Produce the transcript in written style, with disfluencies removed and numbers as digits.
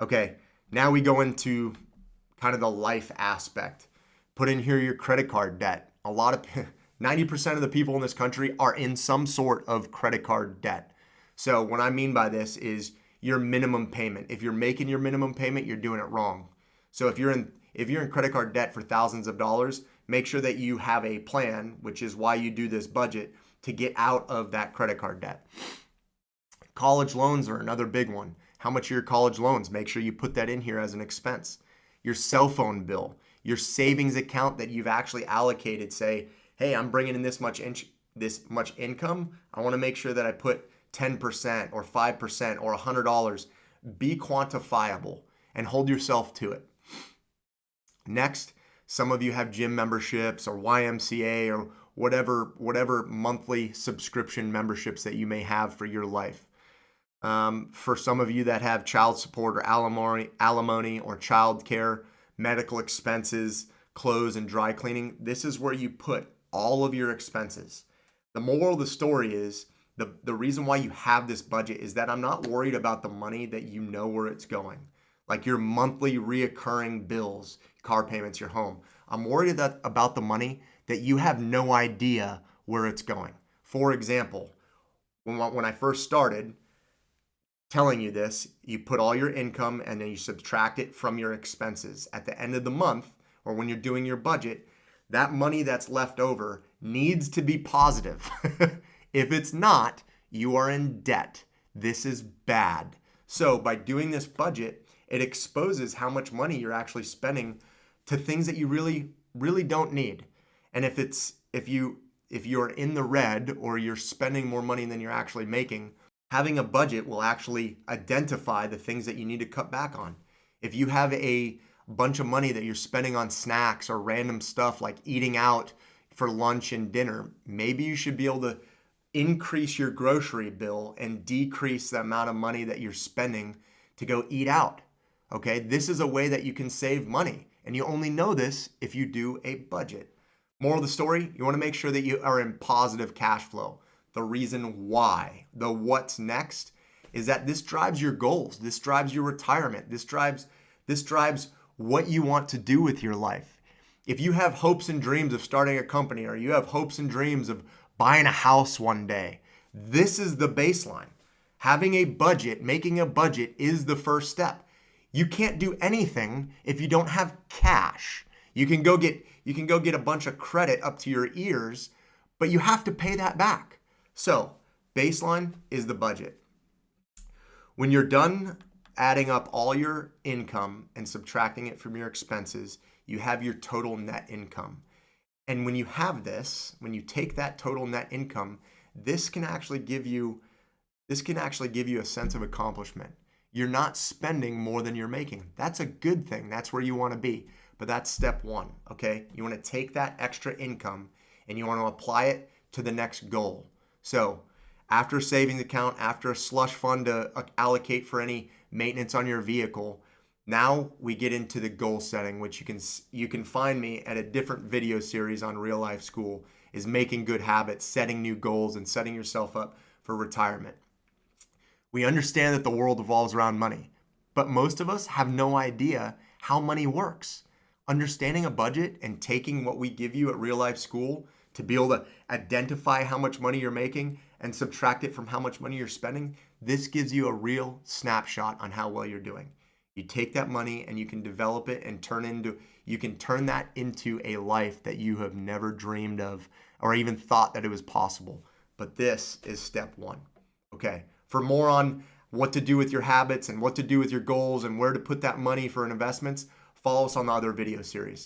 Okay, now we go into kind of the life aspect. Put in here your credit card debt. 90% of the people in this country are in some sort of credit card debt. So what I mean by this is your minimum payment. If you're making your minimum payment, you're doing it wrong. So if you're in credit card debt for thousands of dollars, make sure that you have a plan, which is why you do this budget, to get out of that credit card debt. College loans are another big one. How much are your college loans? Make sure you put that in here as an expense. Your cell phone bill, your savings account that you've actually allocated. Say, hey, I'm bringing in this much income. I want to make sure that I put 10% or 5% or $100. Be quantifiable and hold yourself to it. Next, some of you have gym memberships or YMCA or whatever monthly subscription memberships that you may have for your life. For some of you that have child support or alimony or child care, medical expenses, clothes and dry cleaning, this is where you put all of your expenses. The moral of the story is the reason why you have this budget is that I'm not worried about the money that you know where it's going, like your monthly reoccurring bills, car payments, your home. I'm worried about the money that you have no idea where it's going. For example, when I first started telling you this, you put all your income and then you subtract it from your expenses. At the end of the month, or when you're doing your budget, that money that's left over needs to be positive. If it's not, you are in debt. This is bad. So by doing this budget, it exposes how much money you're actually spending to things that you really don't need. And if you're in the red or you're spending more money than you're actually making, having a budget will actually identify the things that you need to cut back on. If you have a bunch of money that you're spending on snacks or random stuff like eating out for lunch and dinner, maybe you should be able to increase your grocery bill and decrease the amount of money that you're spending to go eat out. Okay, this is a way that you can save money, and you only know this if you do a budget. Moral of the story, you want to make sure that you are in positive cash flow. The reason why, the what's next, is that this drives your goals. This drives your retirement. This drives what you want to do with your life. If you have hopes and dreams of starting a company, or you have hopes and dreams of buying a house one day, this is the baseline. Having a budget, making a budget is the first step. You can't do anything if you don't have cash. You can go get a bunch of credit up to your ears, but you have to pay that back. So, baseline is the budget. When you're done adding up all your income and subtracting it from your expenses, you have your total net income. And when you have this, when you take that total net income, this can actually give you a sense of accomplishment. You're not spending more than you're making. That's a good thing. That's where you want to be. But that's step one, okay? You want to take that extra income and you want to apply it to the next goal. So after a savings account, after a slush fund to allocate for any maintenance on your vehicle, now we get into the goal setting, which you can find me at a different video series on Real Life School, is making good habits, setting new goals, and setting yourself up for retirement. We understand that the world revolves around money, but most of us have no idea how money works. Understanding a budget and taking what we give you at Real Life School to be able to identify how much money you're making and subtract it from how much money you're spending, this gives you a real snapshot on how well you're doing. You take that money and you can develop it and you can turn that into a life that you have never dreamed of or even thought that it was possible. But this is step one. Okay. For more on what to do with your habits and what to do with your goals and where to put that money for investments, follow us on the other video series.